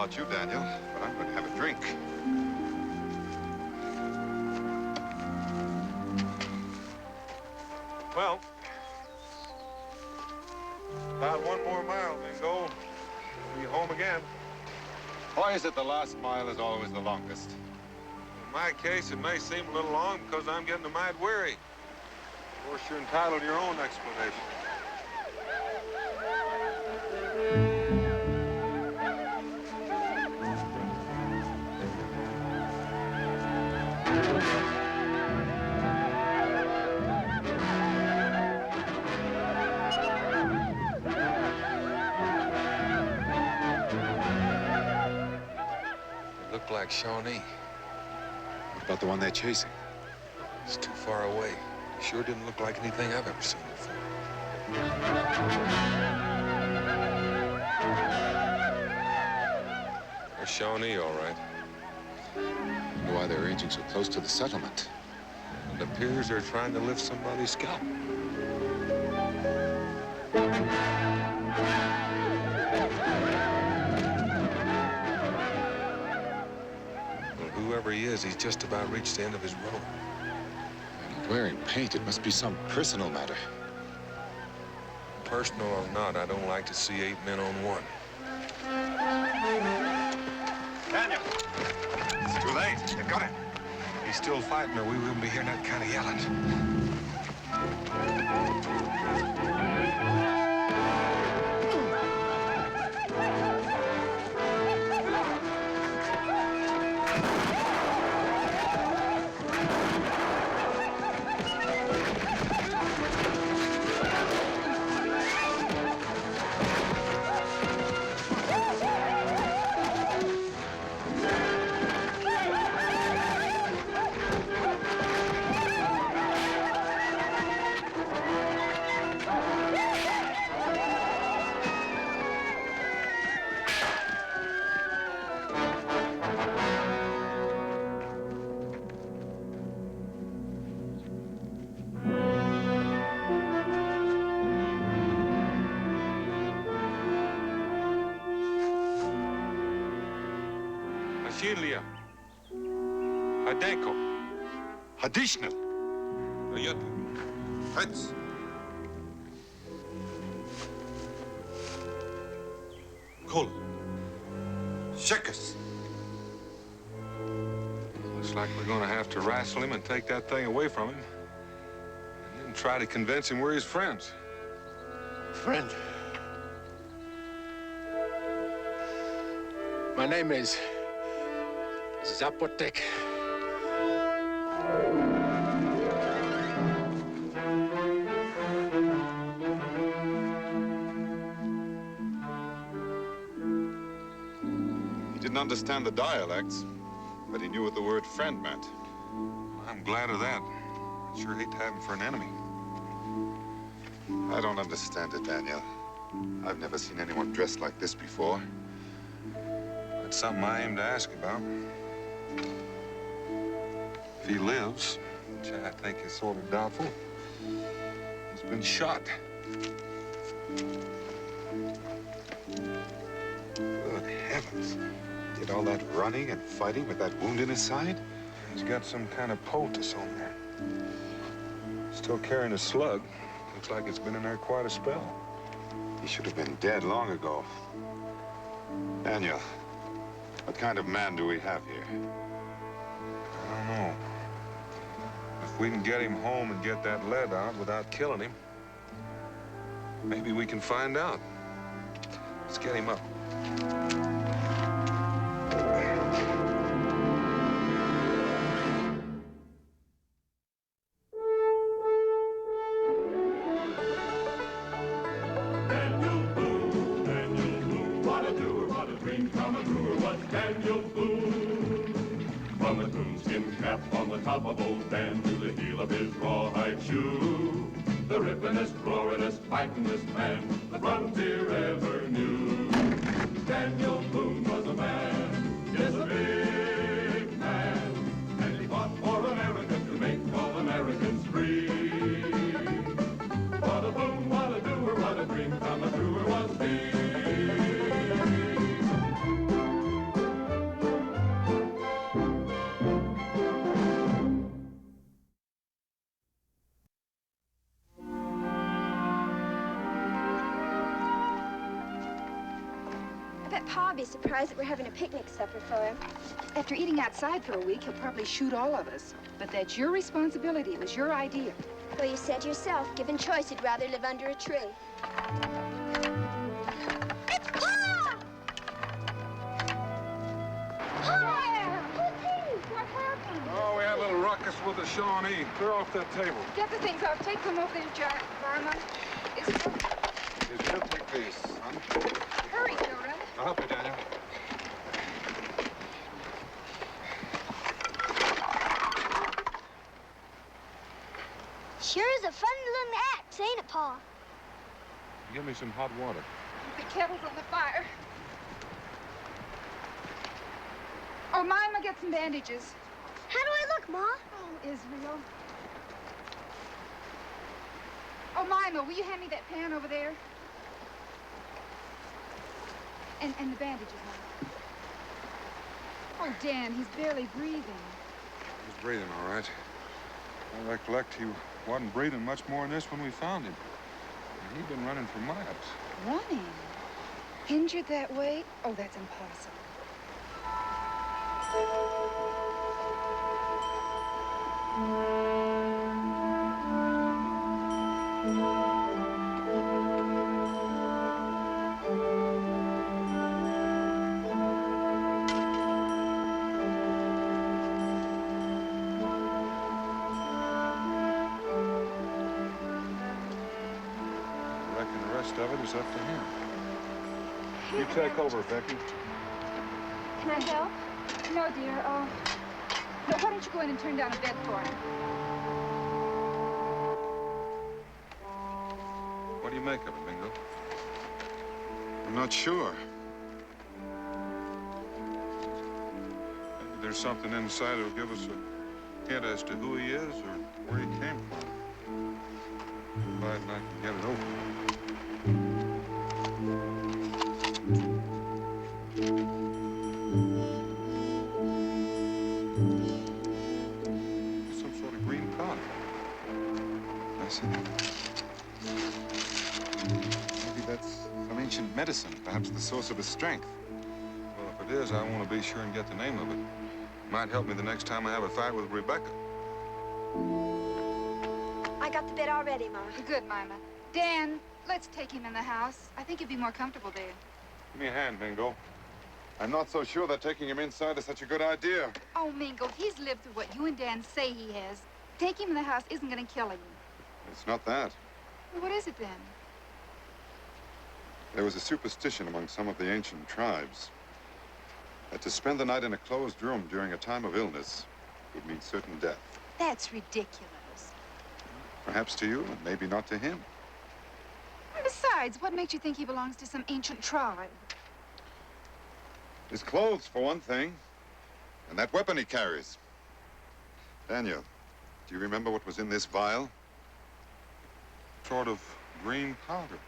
about you, Daniel, but I'm going to have a drink. Well, about 1 more mile, then go. Be home again. Why is it the last mile is always the longest? In my case, it may seem a little long because I'm getting a mite weary. Of course, you're entitled to your own explanation. It looked like Shawnee. What about the one they're chasing? It's too far away. Sure didn't look like anything I've ever seen before. There's Shawnee, all right. I wonder why they're ranging so close to the settlement. It appears they're trying to lift somebody's scalp. Well, whoever he is, he's just about reached the end of his rope. They're not wearing paint. It must be some personal matter. Personal or not, I don't like to see 8 men on one. Daniel! It's too late. They've got him. He's still fighting, or we wouldn't be hearing that kind of yelling. Shilia. Hadenko. Hadishnel. Oyatu. Hetz. Kol. Shekas. Looks like we're gonna have to wrestle him and take that thing away from him. And then try to convince him we're his friends. Friend. My name is Zapotek. He didn't understand the dialects, but he knew what the word friend meant. I'm glad of that. Sure hate to have him for an enemy. I don't understand it, Daniel. I've never seen anyone dressed like this before. That's something I aim to ask about. If he lives, which I think is sort of doubtful, he's been shot. Good heavens. Did all that running and fighting with that wound in his side? He's got some kind of poultice on there. Still carrying a slug. Looks like it's been in there quite a spell. He should have been dead long ago. Daniel, what kind of man do we have here? I don't know. If we can get him home and get that lead out without killing him, maybe we can find out. Let's get him up. Daniel Boone, what a doer, what a dream come a brewer was Daniel Boone. From a coonskin cap on the top of old Dan to the heel of his rawhide shoe, the rippenest, roaringest, fightingest man the frontier ever knew. Daniel Boone was a man, yes, a big man, and he fought for America to make all Americans free. What a boom, what a doer, what a dream come a brewer was he. bet Pa'll be surprised that we're having a picnic supper for him. After eating outside for a week, he'll probably shoot all of us. But that's your responsibility. It was your idea. Well, you said yourself, given choice, you'd rather live under a tree. It's Pa! Pa! What happened? Oh, we had a little ruckus with the Shawnee. Clear off that table. Get the things off. Take them over there, Barma. She'll take these, son. Hurry, children. I'll help you, Daniel. Sure is a fun little axe, ain't it, Pa? Give me some hot water. The kettle's on the fire. Oh, Mima, get some bandages. How do I look, Ma? Oh, Israel. Oh, Mima, will you hand me that pan over there? And the bandages, Mima. Oh, Dan, he's barely breathing. He's breathing all right. I recollect he wasn't breathing much more than this when we found him. And he'd been running for miles. Running? Injured that way? Oh, that's impossible. I reckon the rest of it is up to him. You take over, Becky. Can I help? No, dear. Oh. No, why don't you go in and turn down a bed for him? What do you make of it, Bingo? I'm not sure. Maybe there's something inside that'll give us a hint as to who he is or where he came from. Glad I can get it open. Some sort of green powder. I see. Maybe that's some ancient medicine, perhaps the source of his strength. Well, if it is, I want to be sure and get the name of it. Might help me the next time I have a fight with Rebecca. I got the bed all ready, Ma. Good, Mima. Dan, let's take him in the house. I think he'd be more comfortable there. Give me a hand, Bingo. I'm not so sure that taking him inside is such a good idea. Oh, Mingo, he's lived through what you and Dan say he has. Taking him in the house isn't going to kill him. It's not that. Well, what is it then? There was a superstition among some of the ancient tribes that to spend the night in a closed room during a time of illness would mean certain death. That's ridiculous. Perhaps to you, and maybe not to him. And besides, what makes you think he belongs to some ancient tribe? His clothes, for one thing, and that weapon he carries. Daniel, do you remember what was in this vial? Sort of green powder.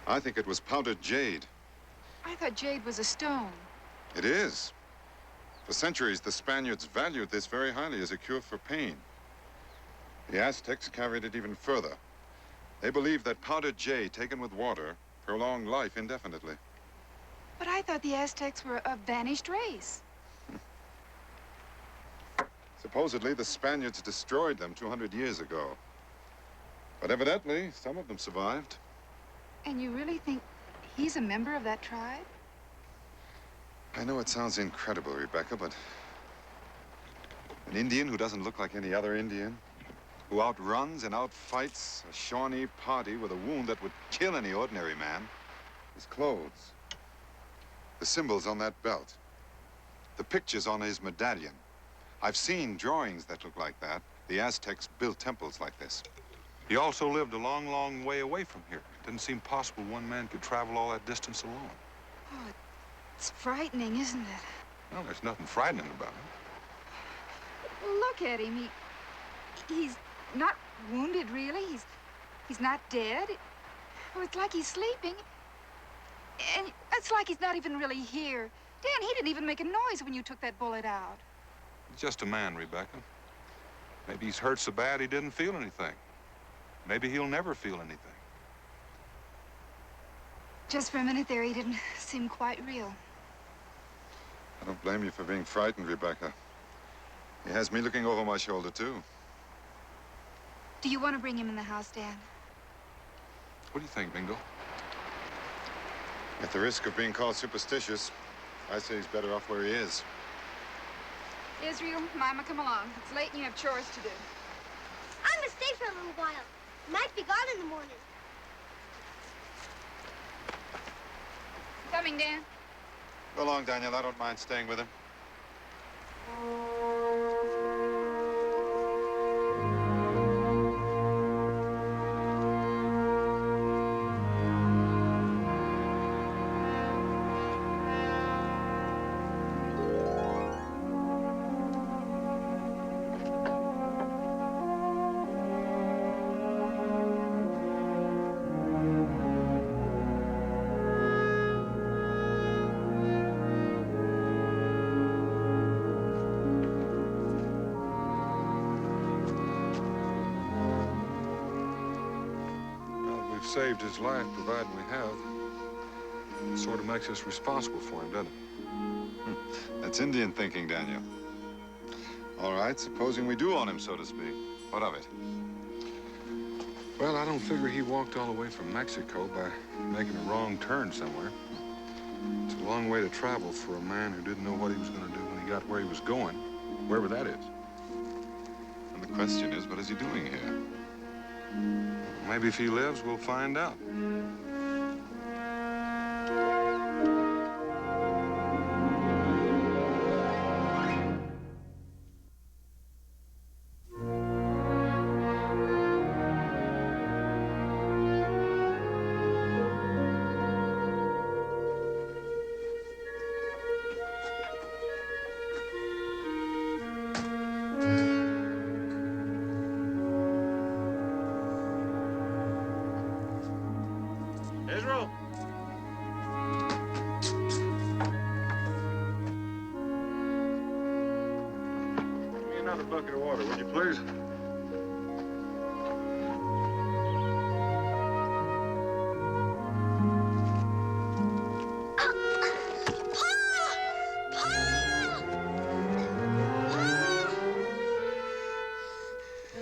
I think it was powdered jade. I thought jade was a stone. It is. For centuries, the Spaniards valued this very highly as a cure for pain. The Aztecs carried it even further. They believed that powdered jade taken with water prolonged life indefinitely. But I thought the Aztecs were a vanished race. Supposedly, the Spaniards destroyed them 200 years ago. But evidently, some of them survived. And you really think he's a member of that tribe? I know it sounds incredible, Rebecca, but an Indian who doesn't look like any other Indian, who outruns and outfights a Shawnee party with a wound that would kill any ordinary man, his clothes, the symbols on that belt, the pictures on his medallion. I've seen drawings that look like that. The Aztecs built temples like this. He also lived a long, long way away from here. It didn't seem possible one man could travel all that distance alone. Oh, it's frightening, isn't it? Well, there's nothing frightening about him. Look at him. He's not wounded, really. He's not dead. Oh, it's like he's sleeping. And it's like he's not even really here. Dan, he didn't even make a noise when you took that bullet out. He's just a man, Rebecca. Maybe he's hurt so bad he didn't feel anything. Maybe he'll never feel anything. Just for a minute there, he didn't seem quite real. I don't blame you for being frightened, Rebecca. He has me looking over my shoulder, too. Do you want to bring him in the house, Dan? What do you think, Bingo? At the risk of being called superstitious, I say he's better off where he is. Israel, Mama, come along. It's late and you have chores to do. I'm gonna stay for a little while. Might be gone in the morning. Coming, Dan. Go along, Daniel. I don't mind staying with him. Saved his life, provided we have. It sort of makes us responsible for him, doesn't it? That's Indian thinking, Daniel. All right, supposing we do own him, so to speak. What of it? Well, I don't figure he walked all the way from Mexico by making a wrong turn somewhere. It's a long way to travel for a man who didn't know what he was going to do when he got where he was going, wherever that is. And the question is, what is he doing here? Maybe if he lives, we'll find out. Israel! Give me another bucket of water, will you, please?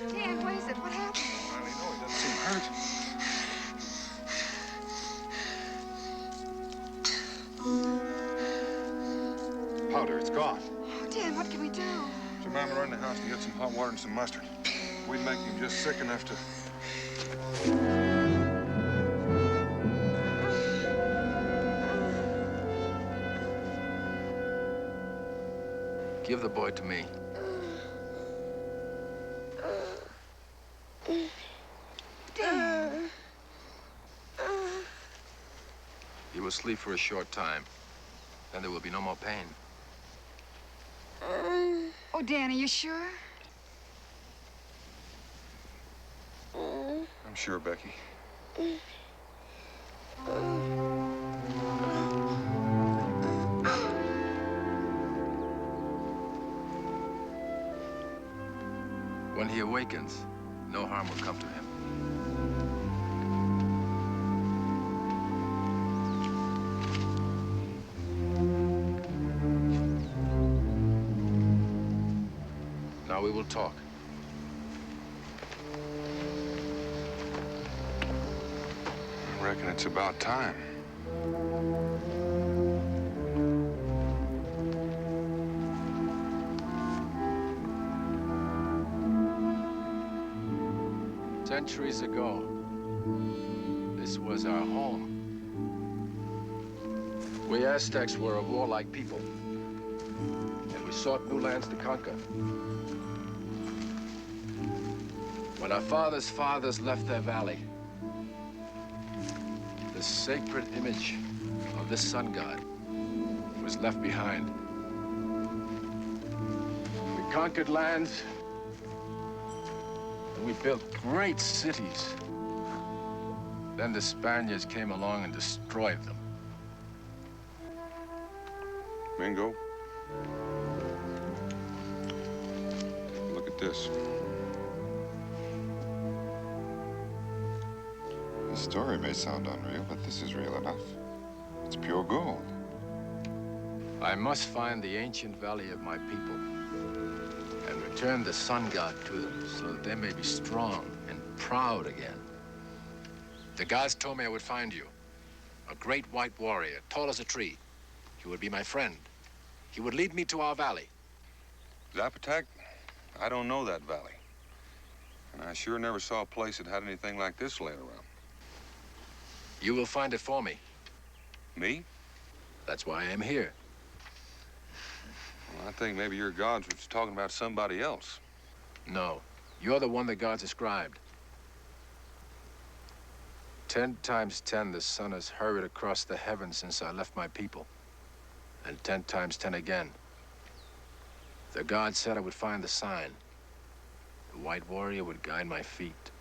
Dan, what is it? What happened? I don't know. He doesn't seem hurt. Powder, it's gone. Oh, Dan, what can we do? Get your mama run in the house and get some hot water and some mustard. We'd make him just sick enough to... Give the boy to me. Dan. He will sleep for a short time. Then there will be no more pain. Oh, Dan, are you sure? I'm sure, Becky. When he awakens, no harm will come to him. Now we will talk. I reckon it's about time. Centuries ago, this was our home. We Aztecs were a warlike people, and we sought new lands to conquer. When our fathers' fathers left their valley, the sacred image of this sun god was left behind. We conquered lands, and we built great cities. Then the Spaniards came along and destroyed them. Mingo. Look at this. This story may sound unreal, but this is real enough. It's pure gold. I must find the ancient valley of my people and return the sun god to them so that they may be strong and proud again. The gods told me I would find you, a great white warrior, tall as a tree. He would be my friend. He would lead me to our valley. Zapotek, I don't know that valley. And I sure never saw a place that had anything like this laying around. You will find it for me. Me? That's why I am here. Well, I think maybe your gods were just talking about somebody else. No, you're the one the gods ascribed. 10 times 10, the sun has hurried across the heavens since I left my people. And 10 times 10 again. The gods said I would find the sign. The white warrior would guide my feet.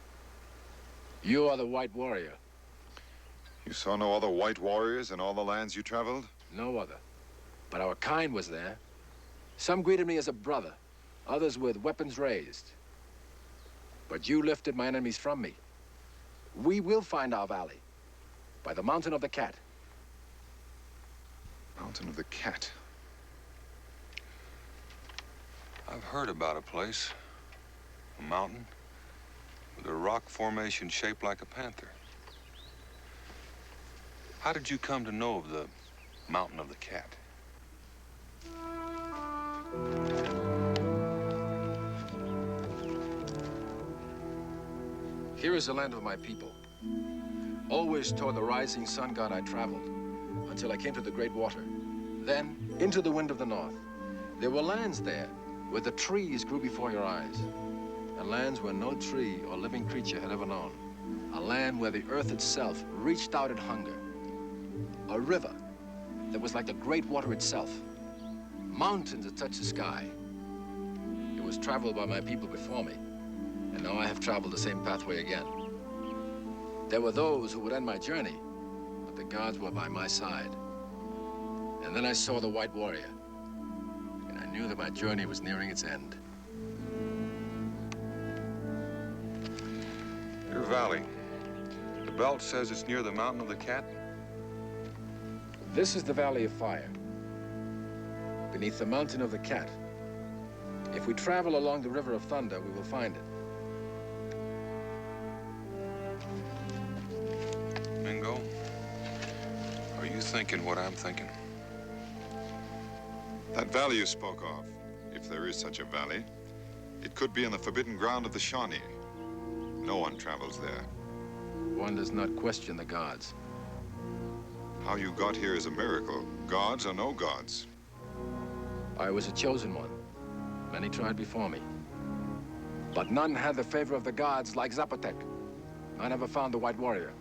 You are the white warrior. You saw no other white warriors in all the lands you traveled? No other. But our kind was there. Some greeted me as a brother, others with weapons raised. But you lifted my enemies from me. We will find our valley by the Mountain of the Cat. Mountain of the Cat. I've heard about a place, a mountain, with a rock formation shaped like a panther. How did you come to know of the Mountain of the Cat? Here is the land of my people. Always toward the rising sun god I traveled, until I came to the great water. Then, into the wind of the north. There were lands there, where the trees grew before your eyes. And lands where no tree or living creature had ever known. A land where the earth itself reached out in hunger. A river that was like the great water itself. Mountains that touched the sky. It was traveled by my people before me. And now I have traveled the same pathway again. There were those who would end my journey, but the gods were by my side. And then I saw the white warrior, and I knew that my journey was nearing its end. Your valley, the belt says it's near the Mountain of the Cat? This is the Valley of Fire, beneath the Mountain of the Cat. If we travel along the River of Thunder, we will find it. Mingo, are you thinking what I'm thinking? That valley you spoke of, if there is such a valley, it could be in the forbidden ground of the Shawnee. No one travels there. One does not question the gods. How you got here is a miracle, gods or no gods. I was a chosen one. Many tried before me. But none had the favor of the gods like Zapotek. None ever found the white warrior.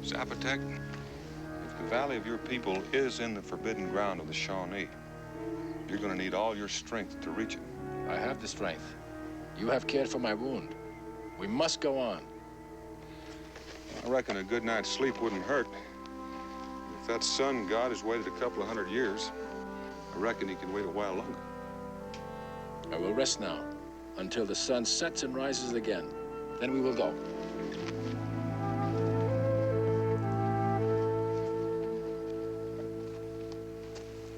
Zapotek, if the valley of your people is in the forbidden ground of the Shawnee, you're gonna need all your strength to reach it. I have the strength. You have cared for my wound. We must go on. I reckon a good night's sleep wouldn't hurt. If that sun god has waited a couple of 100 years, I reckon he can wait a while longer. I will rest now until the sun sets and rises again. Then we will go.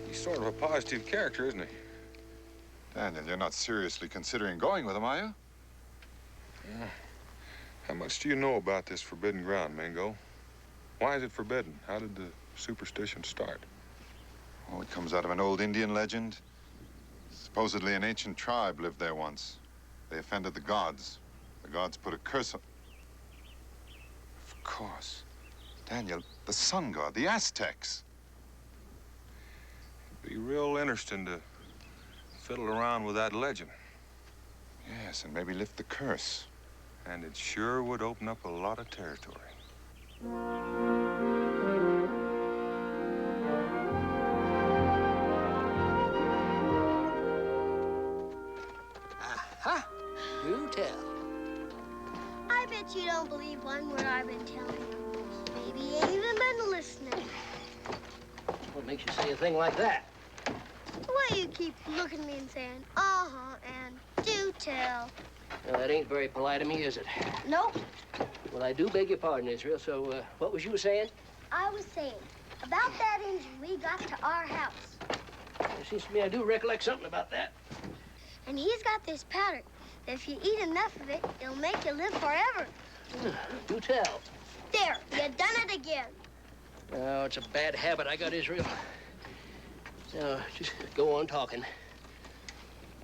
He's sort of a positive character, isn't he? Daniel, you're not seriously considering going with him, are you? Yeah. How much do you know about this forbidden ground, Mingo? Why is it forbidden? How did the superstition start? Oh, it comes out of an old Indian legend. Supposedly an ancient tribe lived there once. They offended the gods. The gods put a curse on... Of course. Daniel, the sun god, the Aztecs. It'd be real interesting to fiddle around with that legend. Yes, and maybe lift the curse. And it sure would open up a lot of territory. Aha! Do tell. I bet you don't believe one word I've been telling you. Maybe you ain't even been listening. What makes you say a thing like that? The way you keep looking at me and saying, uh-huh, and do tell. Well, that ain't very polite of me, is it? Nope. Well, I do beg your pardon, Israel. So, what was you saying? I was saying, about that engine we got to our house. It seems to me I do recollect something about that. And he's got this powder that if you eat enough of it, it'll make you live forever. Do tell. There, you done it again. Oh, it's a bad habit I got, Israel. So, just go on talking.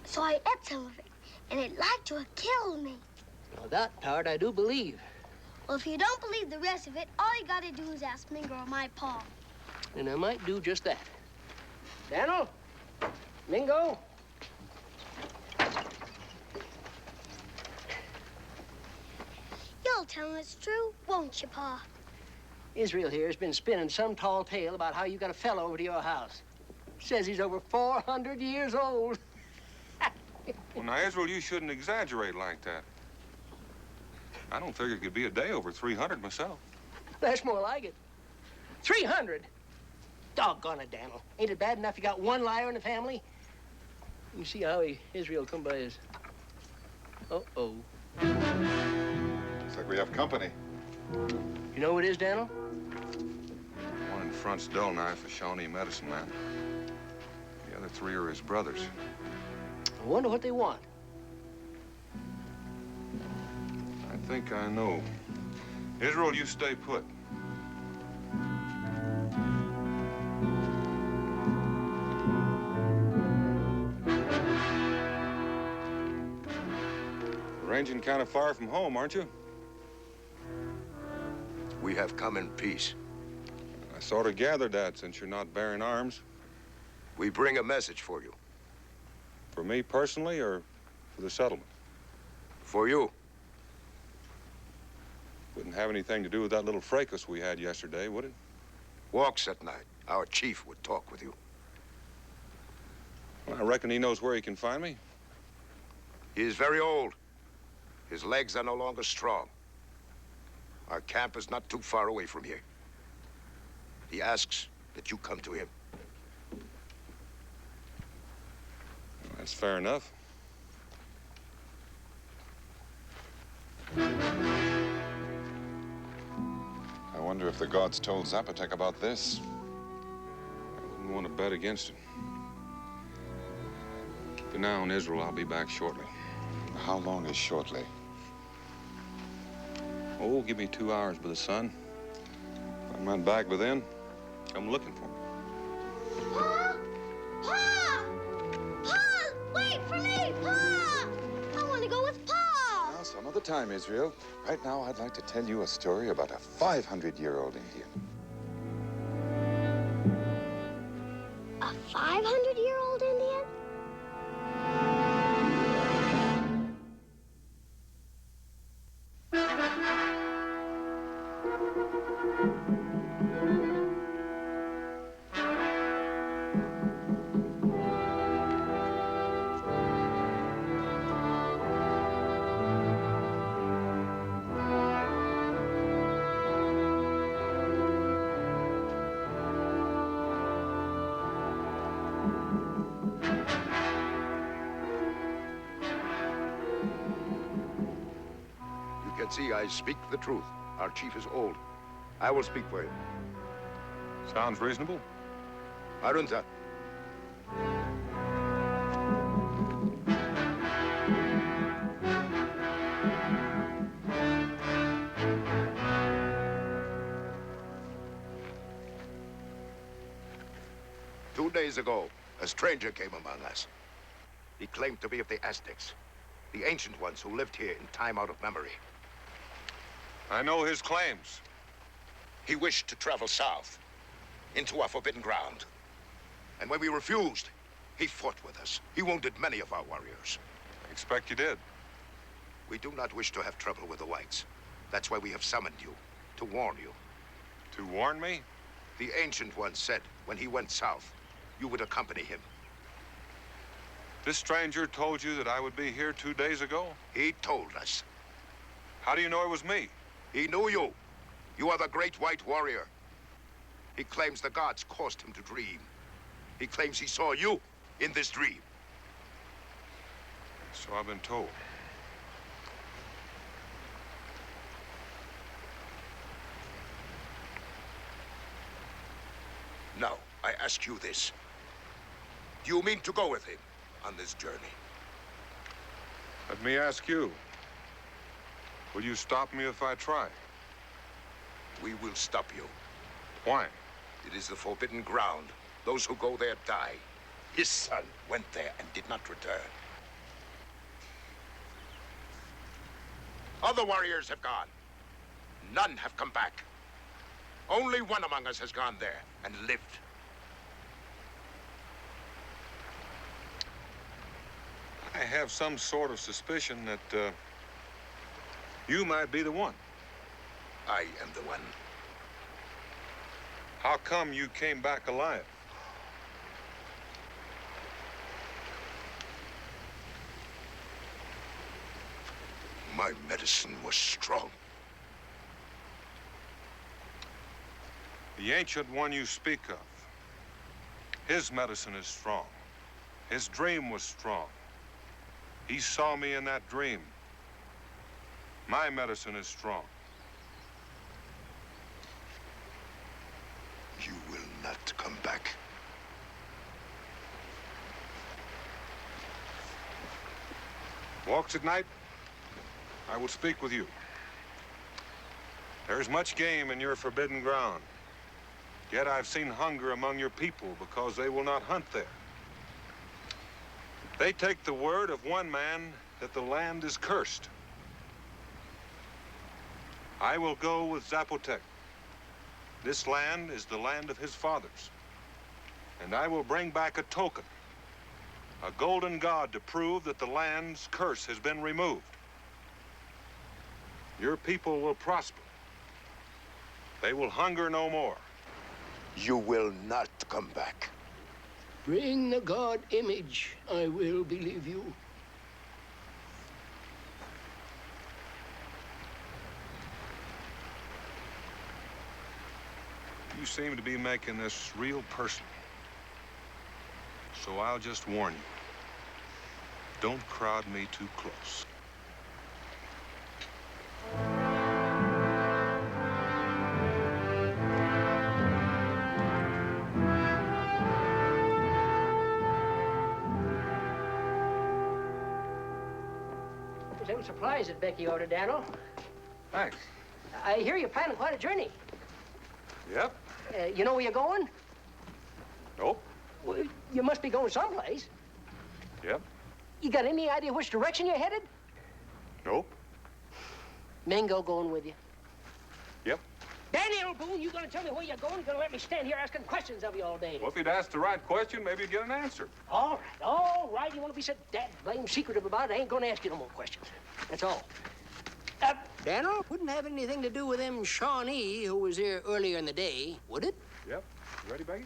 So I ate some of it, and it like to have killed me. Well, that part I do believe. Well, if you don't believe the rest of it, all you gotta do is ask Mingo or my pa. And I might do just that. Daniel? Mingo? You'll tell him it's true, won't you, Pa? Israel here has been spinning some tall tale about how you got a fellow over to your house. Says he's over 400 years old. Well, now, Israel, you shouldn't exaggerate like that. I don't figure it could be a day over 300 myself. That's more like it. 300? Doggone it, Daniel. Ain't it bad enough you got one liar in the family? You see how Israel come by his... Uh-oh. Looks like we have company. You know who it is, Daniel? One in front's dull knife, a Shawnee medicine man. The other three are his brothers. I wonder what they want. I think I know. Israel, you stay put. Ranging kind of far from home, aren't you? We have come in peace. I sort of gathered that since you're not bearing arms. We bring a message for you. For me personally or for the settlement? For you. Wouldn't have anything to do with that little fracas we had yesterday, would it? Walks at night. Our chief would talk with you. Well, I reckon he knows where he can find me. He is very old. His legs are no longer strong. Our camp is not too far away from here. He asks that you come to him. Well, that's fair enough. I wonder if the gods told Zapotec about this. I wouldn't want to bet against it. For now, in Israel, I'll be back shortly. How long is shortly? Oh, give me 2 hours by the sun. If I'm not back by then, come looking for me. Pa! Pa! Pa! Wait for me, Pa! I want to go with Pa! Now, some other time, Israel. Right now, I'd like to tell you a story about a 500-year-old Indian. A 500-year-old Indian? See, I speak the truth. Our chief is old. I will speak for him. Sounds reasonable. Arunta. Two days ago, a stranger came among us. He claimed to be of the Aztecs, the ancient ones who lived here in time out of memory. I know his claims. He wished to travel south, into our forbidden ground. And when we refused, he fought with us. He wounded many of our warriors. I expect you did. We do not wish to have trouble with the whites. That's why we have summoned you, to warn you. To warn me? The ancient one said when he went south, you would accompany him. This stranger told you that I would be here 2 days ago? He told us. How do you know it was me? He knew you. You are the great white warrior. He claims the gods caused him to dream. He claims he saw you in this dream. So I've been told. I ask you this. Do you mean to go with him on this journey? Let me ask you. Will you stop me if I try? We will stop you. Why? It is the forbidden ground. Those who go there die. His son went there and did not return. Other warriors have gone. None have come back. Only one among us has gone there and lived. I have some sort of suspicion that you might be the one. I am the one. How come you came back alive? My medicine was strong. The ancient one you speak of, his medicine is strong. His dream was strong. He saw me in that dream. My medicine is strong. You will not come back. Walks at night, I will speak with you. There is much game in your forbidden ground. Yet I've seen hunger among your people because they will not hunt there. They take the word of one man that the land is cursed. I will go with Zapotec. This land is the land of his fathers. And I will bring back a token, a golden god to prove that the land's curse has been removed. Your people will prosper. They will hunger no more. You will not come back. Bring the god image. I will believe you. You seem to be making this real personal. So I'll just warn you. Don't crowd me too close. Some supplies that Becky ordered, Daniel. Thanks. I hear you're planning quite a journey. Yep. You know where you're going? Nope. Well, you must be going someplace. Yep. You got any idea which direction you're headed? Nope. Mingo going with you. Yep. Daniel Boone, you gonna tell me where you're going? You're gonna let me stand here asking questions of you all day? Well, if you'd ask the right question, maybe you'd get an answer. All right. You want to be so blame secretive about it? I ain't gonna ask you no more questions. That's all. Daniel, wouldn't have anything to do with them Shawnee who was here earlier in the day, would it? Yep. You ready, Becky?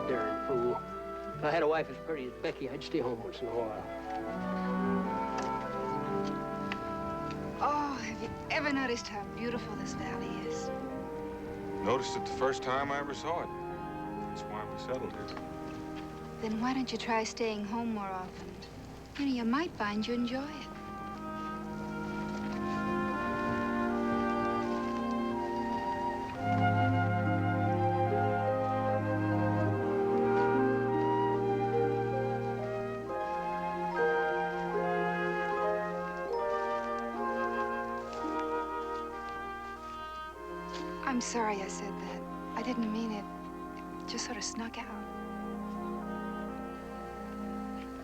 Darn fool. If I had a wife as pretty as Becky, I'd stay home once in a while. Oh, have you ever noticed how beautiful this valley is? Noticed it the first time I ever saw it. That's why we settled here. Then why don't you try staying home more often? You know, you might find you enjoy it. I'm sorry I said that. I didn't mean it. It just sort of snuck out.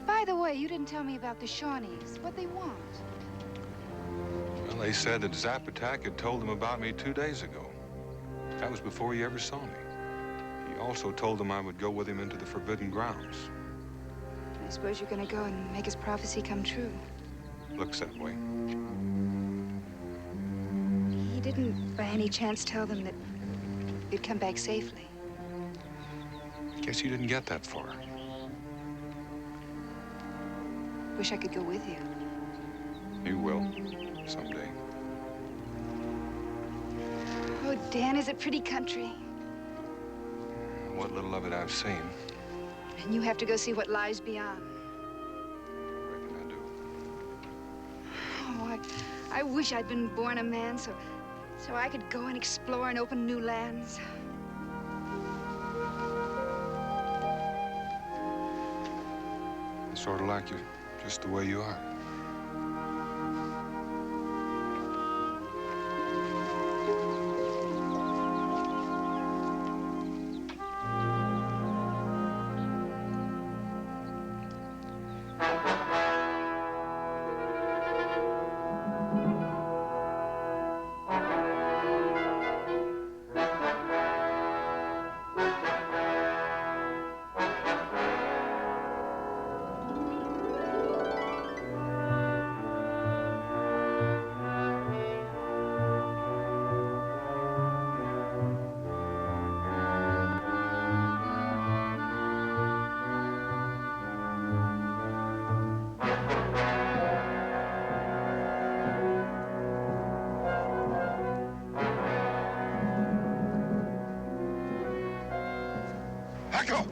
By the way, you didn't tell me about the Shawnees. What they want. Well, they said that Zapotec had told them about me 2 days ago. That was before he ever saw me. He also told them I would go with him into the forbidden grounds. I suppose you're gonna go and make his prophecy come true. Looks that way. He didn't, by any chance, tell them that you'd come back safely. Guess you didn't get that far. Wish I could go with you. You will, someday. Oh, Dan, is it pretty country? What little of it I've seen, And you have to go see what lies beyond. I reckon I do. Oh, I wish I'd been born a man so so I could go and explore and open new lands. I sort of like you just the way you are. Echo!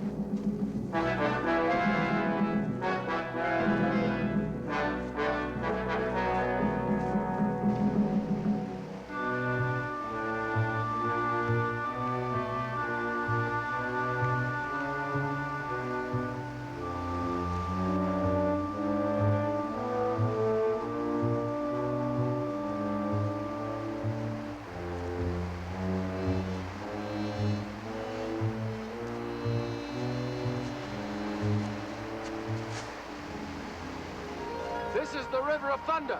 This is the River of Thunder.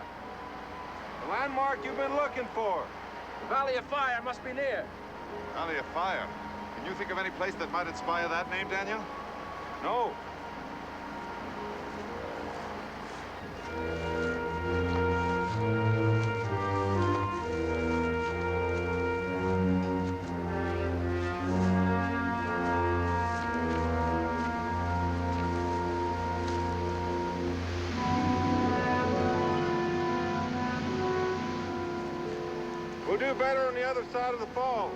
The landmark you've been looking for. The Valley of Fire must be near. Valley of Fire. Can you think of any place that might inspire that name, Daniel? No. We'll do better on the other side of the falls.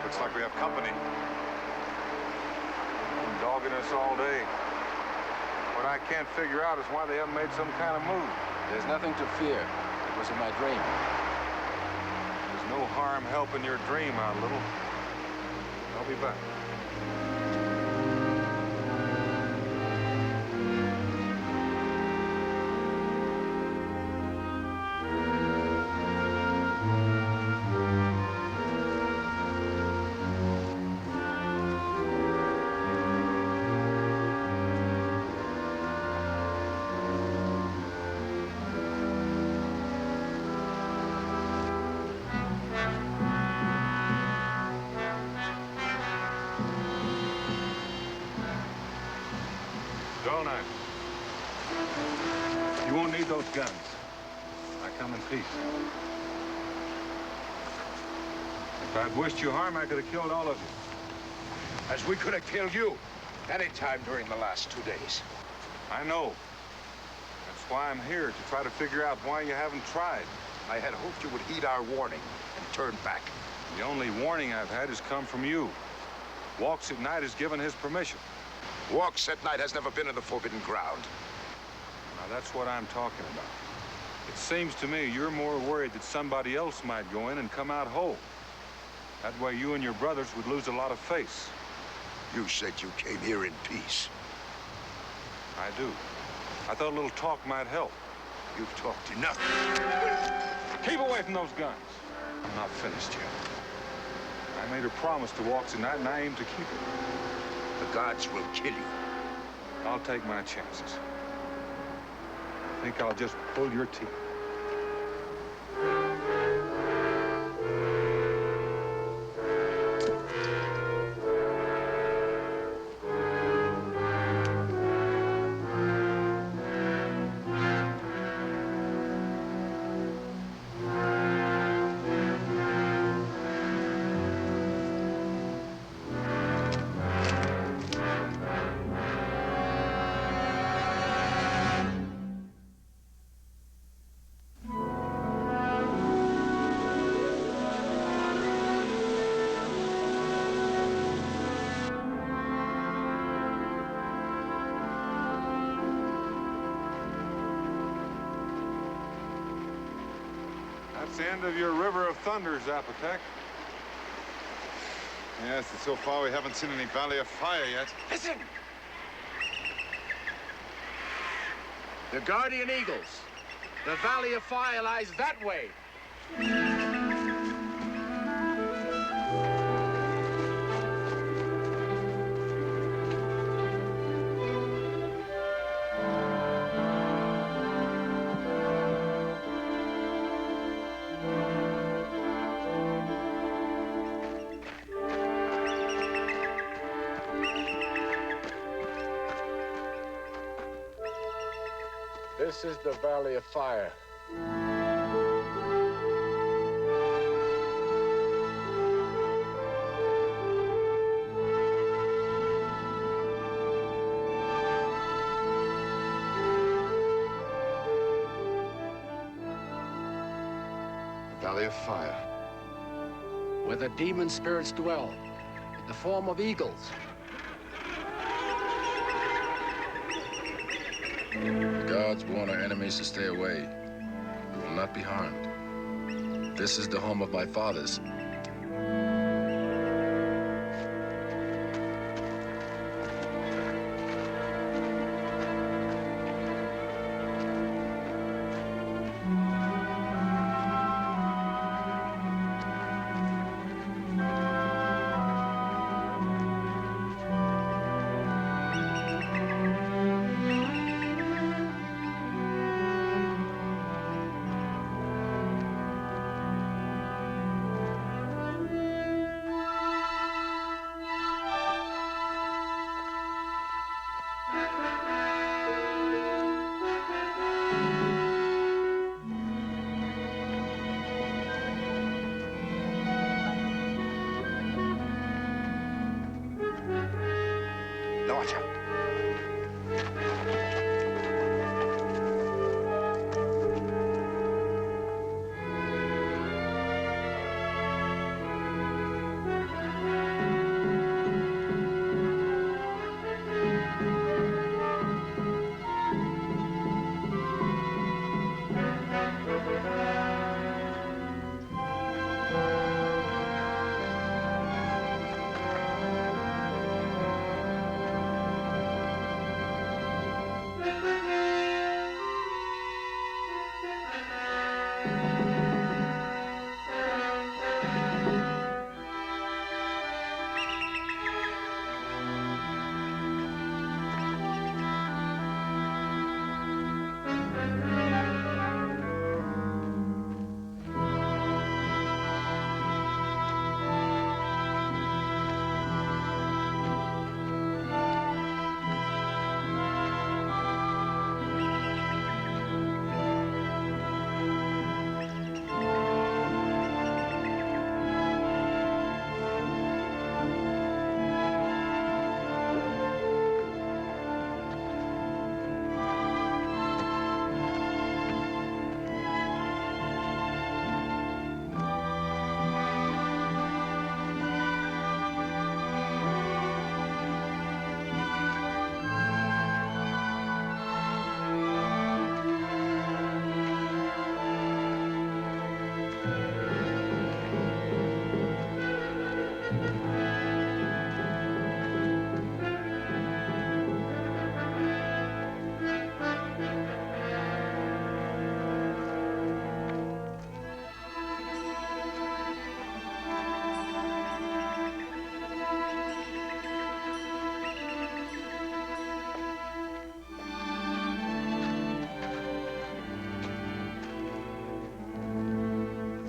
Looks like we have company. Been dogging us all day. What I can't figure out is why they haven't made some kind of move. There's nothing to fear. It was in my dream. There's no harm helping your dream out a little. I'll be back. Don't I? You won't need those guns. I come in peace. If I'd wished you harm, I could have killed all of you. As we could have killed you any time during the last 2 days. I know. That's why I'm here, to try to figure out why you haven't tried. I had hoped you would heed our warning and turn back. The only warning I've had has come from you. Walks at night has given his permission. Walks at night has never been in the forbidden ground. Now, that's what I'm talking about. It seems to me you're more worried that somebody else might go in and come out whole. That way you and your brothers would lose a lot of face. You said you came here in peace. I do. I thought a little talk might help. You've talked enough. Keep away from those guns. I'm not finished yet. I made a promise to walk tonight, and I aim to keep it. The gods will kill you. I'll take my chances. I think I'll just pull your teeth. That's the end of your river of thunder, Zapotec. Yes, and so far we haven't seen any Valley of Fire yet. Listen! The Guardian Eagles. The Valley of Fire lies that way. This is the Valley of Fire. Valley of Fire. Where the demon spirits dwell, in the form of eagles. The gods warn our enemies to stay away. We will not be harmed. This is the home of my fathers. Now watch out.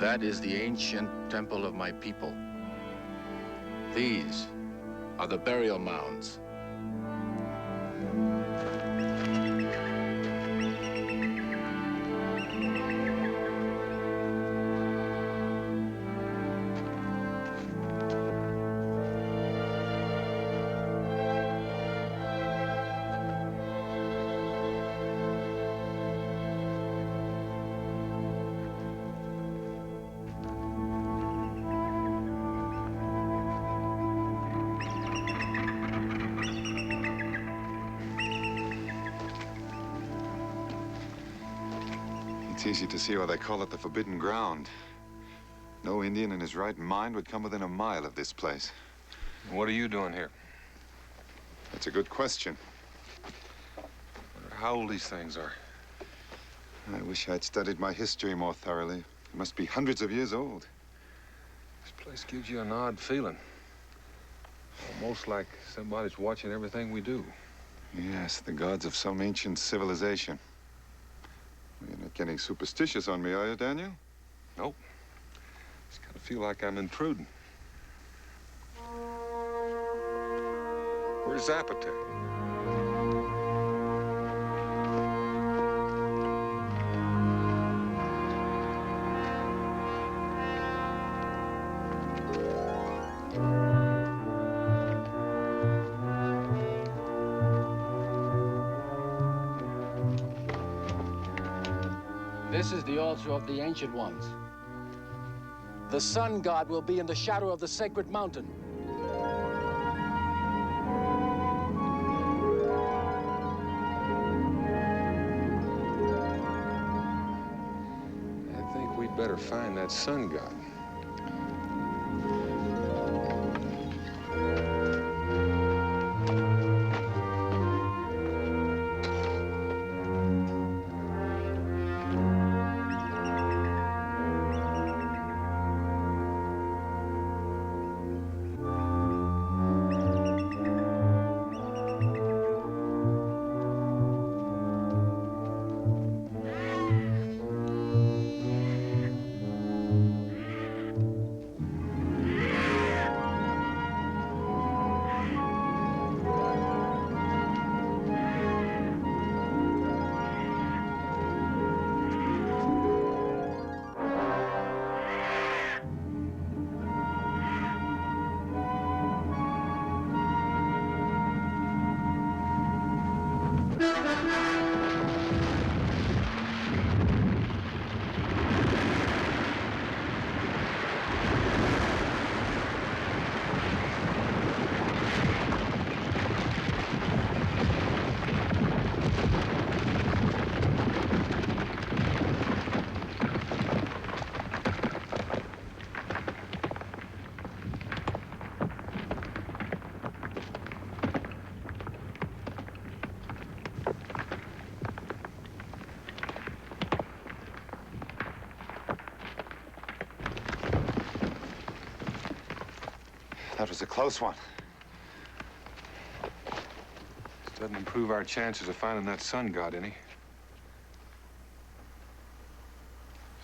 That is the ancient temple of my people. These are the burial mounds. It's easy to see why they call it the Forbidden Ground. No Indian in his right mind would come within a mile of this place. What are you doing here? That's a good question. I wonder how old these things are. I wish I'd studied my history more thoroughly. It must be hundreds of years old. This place gives you an odd feeling. Almost like somebody's watching everything we do. Yes, the gods of some ancient civilization. You're not getting superstitious on me, are you, Daniel? Nope. Just kind of feel like I'm intruding. Where's Zapotek? This is the altar of the Ancient Ones. The sun god will be in the shadow of the sacred mountain. I think we'd better find that sun god. That was a close one. This doesn't improve our chances of finding that sun god any.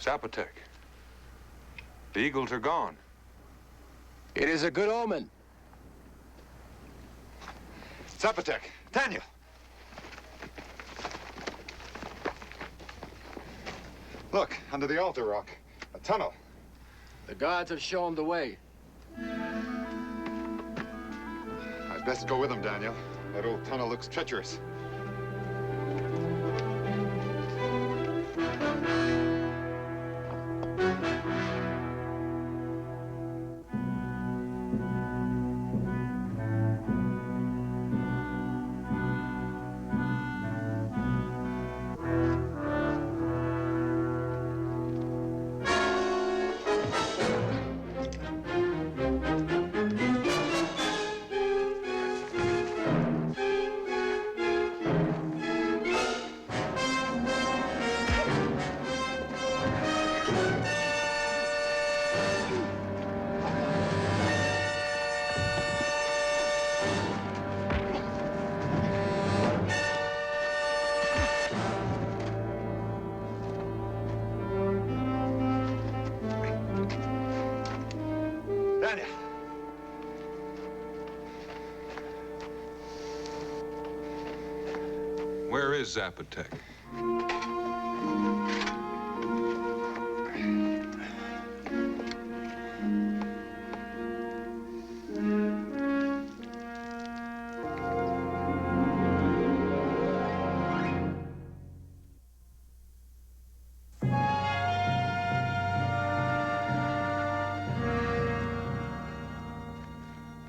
Zapotek. The eagles are gone. It is a good omen. Zapotek, Daniel. Look, under the altar rock, a tunnel. The gods have shown the way. I'd best go with them, Daniel. That old tunnel looks treacherous. Where is Zapotec?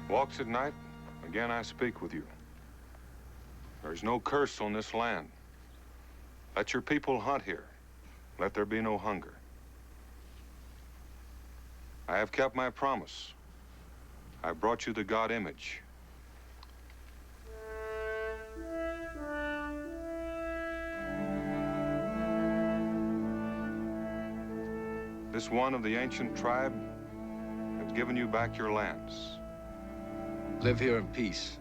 Walks at night, again I speak with you. There's no curse on this land. Let your people hunt here. Let there be no hunger. I have kept my promise. I brought you the God image. This one of the ancient tribe has given you back your lands. Live here in peace,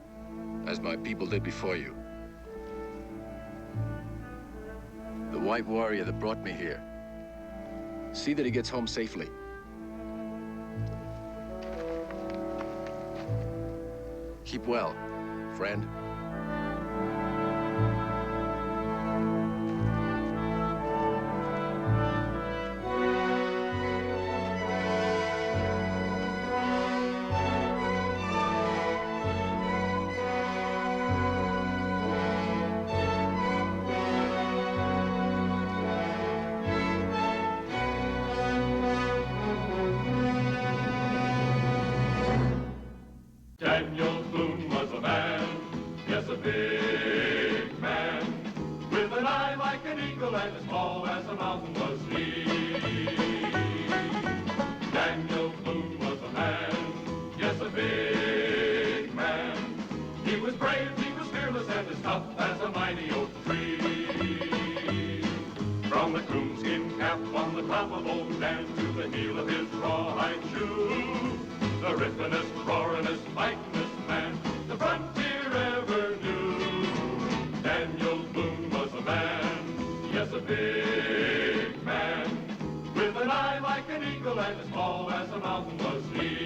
as my people did before you. The white warrior that brought me here. See that he gets home safely. Keep well, friend. Daniel Boone was a man, yes, a big man, with an eye like an eagle and as tall as a mountain was he. Daniel Boone was a man, yes, a big man. He was brave, he was fearless, and as tough as a mighty oak tree. From the coonskin cap on the top of old Dan to the heel of his rawhide shoe, the riffinest, roaringest, fightingest man the frontier ever knew. Daniel Boone was a man, yes, a big man, with an eye like an eagle and as tall as a mountain was he.